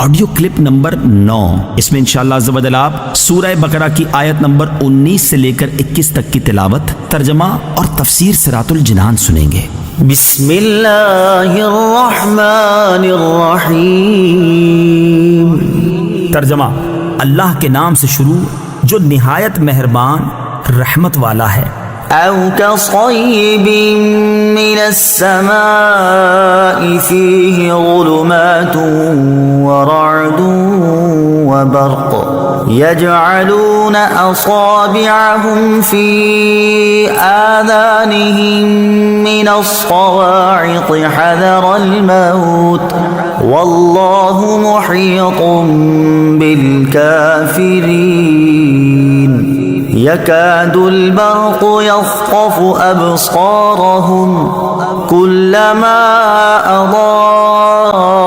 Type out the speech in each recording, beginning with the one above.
Audio clip number 9۔ اس میں انشاءاللہ عز و جل آپ سورہ بقرہ کی آیت نمبر 19 سے لے کر 21 تک کی تلاوت، ترجمہ اور تفسیر صراط الجنان سنیں گے۔ بسم اللہ الرحمن الرحیم۔ ترجمہ: اللہ کے نام سے شروع جو نہایت مہربان رحمت والا ہے۔ او كصيب من السماء فيه ظلمات ورعد وبرق يجعلون أصابعهم في آذانهم من الصواعق حذر الموت والله محيط بالكافرين يكاد البرق يخطف أبصارهم كلما أضاء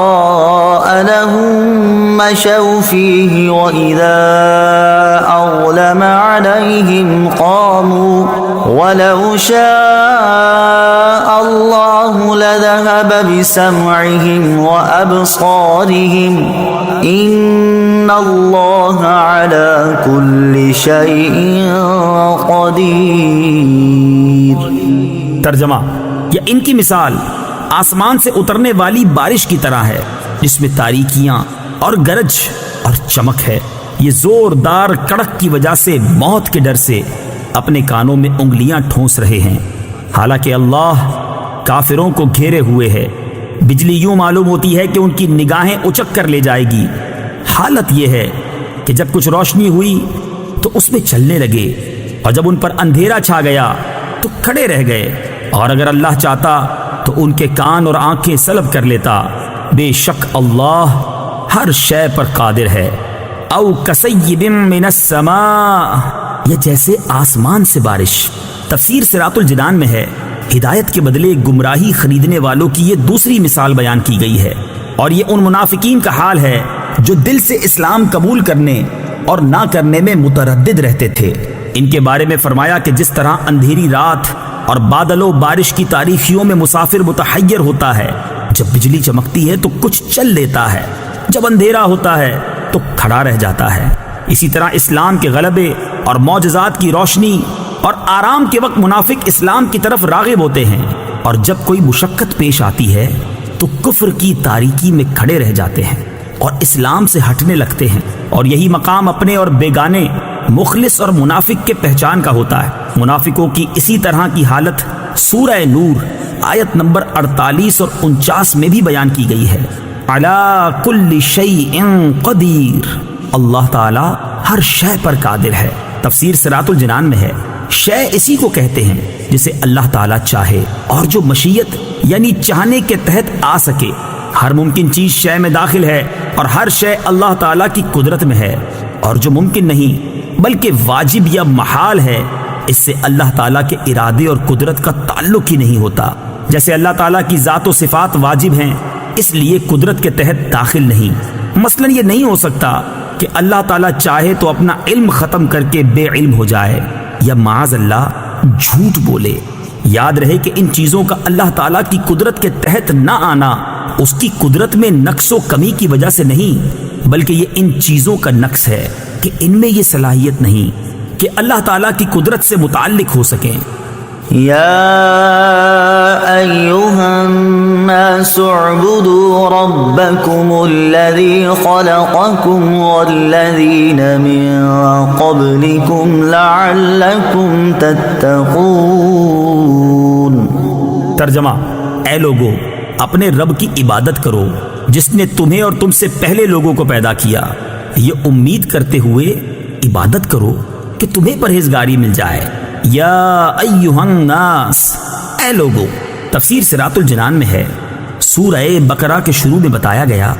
لهم مشوا فيه وإذا أظلم عليهم قاموا ولو شاء الله لذهب بسمعهم وأبصارهم إن الله على كل شيء قدیر۔ ترجمہ: یا ان کی مثال آسمان سے اترنے والی بارش کی طرح ہے جس میں تاریکیاں اور گرج اور چمک ہے۔ یہ زوردار کڑک کی وجہ سے موت کے ڈر سے اپنے کانوں میں انگلیاں ٹھونس رہے ہیں، حالانکہ اللہ کافروں کو گھیرے ہوئے ہے۔ بجلی یوں معلوم ہوتی ہے کہ ان کی نگاہیں اچک کر لے جائے گی۔ حالت یہ ہے کہ جب کچھ روشنی ہوئی تو اس میں چلنے لگے، اور جب ان پر اندھیرا چھا گیا تو کھڑے رہ گئے، اور اگر اللہ چاہتا تو ان کے کان اور آنکھیں سلب کر لیتا۔ بے شک اللہ ہر شے پر قادر ہے۔ او کصیب من السماء، یہ جیسے آسمان سے بارش۔ تفسیر صراط الجنان میں ہے، ہدایت کے بدلے گمراہی خریدنے والوں کی یہ دوسری مثال بیان کی گئی ہے، اور یہ ان منافقین کا حال ہے جو دل سے اسلام قبول کرنے اور نہ کرنے میں متردد رہتے تھے۔ ان کے بارے میں فرمایا کہ جس طرح اندھیری رات اور بادل و بارش کی تاریکیوں میں مسافر متحیر ہوتا ہے، جب بجلی چمکتی ہے تو کچھ چل لیتا ہے، جب اندھیرا ہوتا ہے تو کھڑا رہ جاتا ہے، اسی طرح اسلام کے غلبے اور معجزات کی روشنی اور آرام کے وقت منافق اسلام کی طرف راغب ہوتے ہیں، اور جب کوئی مشقت پیش آتی ہے تو کفر کی تاریکی میں کھڑے رہ جاتے ہیں اور اسلام سے ہٹنے لگتے ہیں۔ اور یہی مقام اپنے اور بیگانے، مخلص اور منافق کے پہچان کا ہوتا ہے۔ منافقوں کی اسی طرح کی حالت سورہ نور آیت نمبر 48 اور 49 میں بھی بیان کی گئی ہے۔ علی کل شیء قدیر، اللہ تعالی ہر شے پر قادر ہے۔ تفسیر صراط الجنان میں ہے، شے اسی کو کہتے ہیں جسے اللہ تعالی چاہے اور جو مشیت یعنی چاہنے کے تحت آ سکے۔ ہر ممکن چیز شے میں داخل ہے، اور ہر شے اللہ تعالی کی قدرت میں ہے، اور جو ممکن نہیں بلکہ واجب یا محال ہے اس سے اللہ تعالیٰ کے ارادے اور قدرت کا تعلق ہی نہیں ہوتا۔ جیسے اللہ تعالیٰ کی ذات و صفات واجب ہیں، اس لیے قدرت کے تحت داخل نہیں۔ مثلا یہ نہیں ہو سکتا کہ اللہ تعالیٰ چاہے تو اپنا علم ختم کر کے بے علم ہو جائے، یا معاذ اللہ جھوٹ بولے۔ یاد رہے کہ ان چیزوں کا اللہ تعالیٰ کی قدرت کے تحت نہ آنا اس کی قدرت میں نقص و کمی کی وجہ سے نہیں، بلکہ یہ ان چیزوں کا نقص ہے کہ ان میں یہ صلاحیت نہیں کہ اللہ تعالیٰ کی قدرت سے متعلق ہو سکیں۔ یا ایہا الناس اعبدوا ربکم الذی خلقکم والذین من قبلکم لعلکم تتقون۔ ترجمہ: اے لوگو، اپنے رب کی عبادت کرو جس نے تمہیں اور تم سے پہلے لوگوں کو پیدا کیا، یہ امید کرتے ہوئے عبادت کرو کہ تمہیں پرہیزگاری مل جائے۔ یا ایہا الناس، اے لوگو۔ تفسیر صراط الجنان میں ہے، سورہ بقرہ کے شروع میں بتایا گیا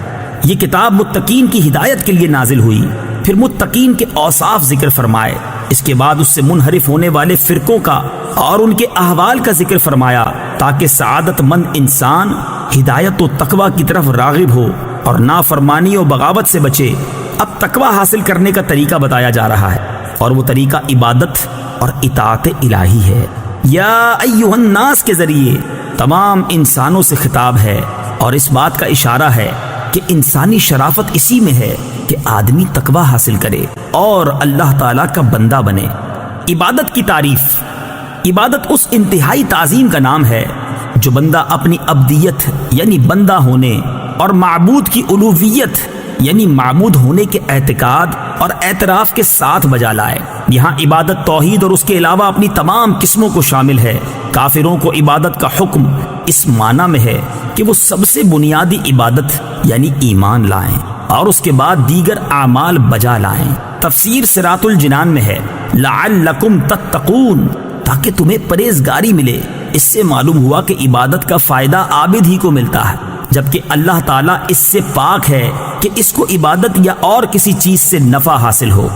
یہ کتاب متقین کی ہدایت کے لیے نازل ہوئی، پھر متقین کے اوصاف ذکر فرمائے، اس کے بعد اس سے منحرف ہونے والے فرقوں کا اور ان کے احوال کا ذکر فرمایا، تاکہ سعادت مند انسان ہدایت و تقوی کی طرف راغب ہو اور نافرمانی و بغاوت سے بچے۔ اب تقوی حاصل کرنے کا طریقہ بتایا جا رہا ہے، اور وہ طریقہ عبادت اور اطاعت الہی ہے۔ یا ایھا الناس کے ذریعے تمام انسانوں سے خطاب ہے، اور اس بات کا اشارہ ہے کہ کہ انسانی شرافت اسی میں ہے کہ آدمی تقوی حاصل کرے اور اللہ تعالیٰ کا بندہ بنے۔ عبادت کی تعریف۔ عبادت اس انتہائی تعظیم کا نام ہے جو بندہ اپنی عبدیت یعنی بندہ ہونے اور معبود کی الوہیت یعنی معبود ہونے کے اعتقاد اور اعتراف کے ساتھ بجا لائے۔ یہاں عبادت توحید اور اس کے علاوہ اپنی تمام قسموں کو شامل ہے۔ کافروں کو عبادت کا حکم اس معنی میں ہے کہ وہ سب سے بنیادی عبادت یعنی ایمان لائیں اور اس کے بعد دیگر اعمال بجا لائیں۔ تفسیر صراط الجنان میں ہے لعلکم تتقون، تاکہ تمہیں پرہیزگاری ملے۔ اس سے معلوم ہوا کہ عبادت کا فائدہ عابد ہی کو ملتا ہے، جبکہ اللہ تعالیٰ اس سے پاک ہے کہ اس کو عبادت یا اور کسی چیز سے نفع حاصل ہو۔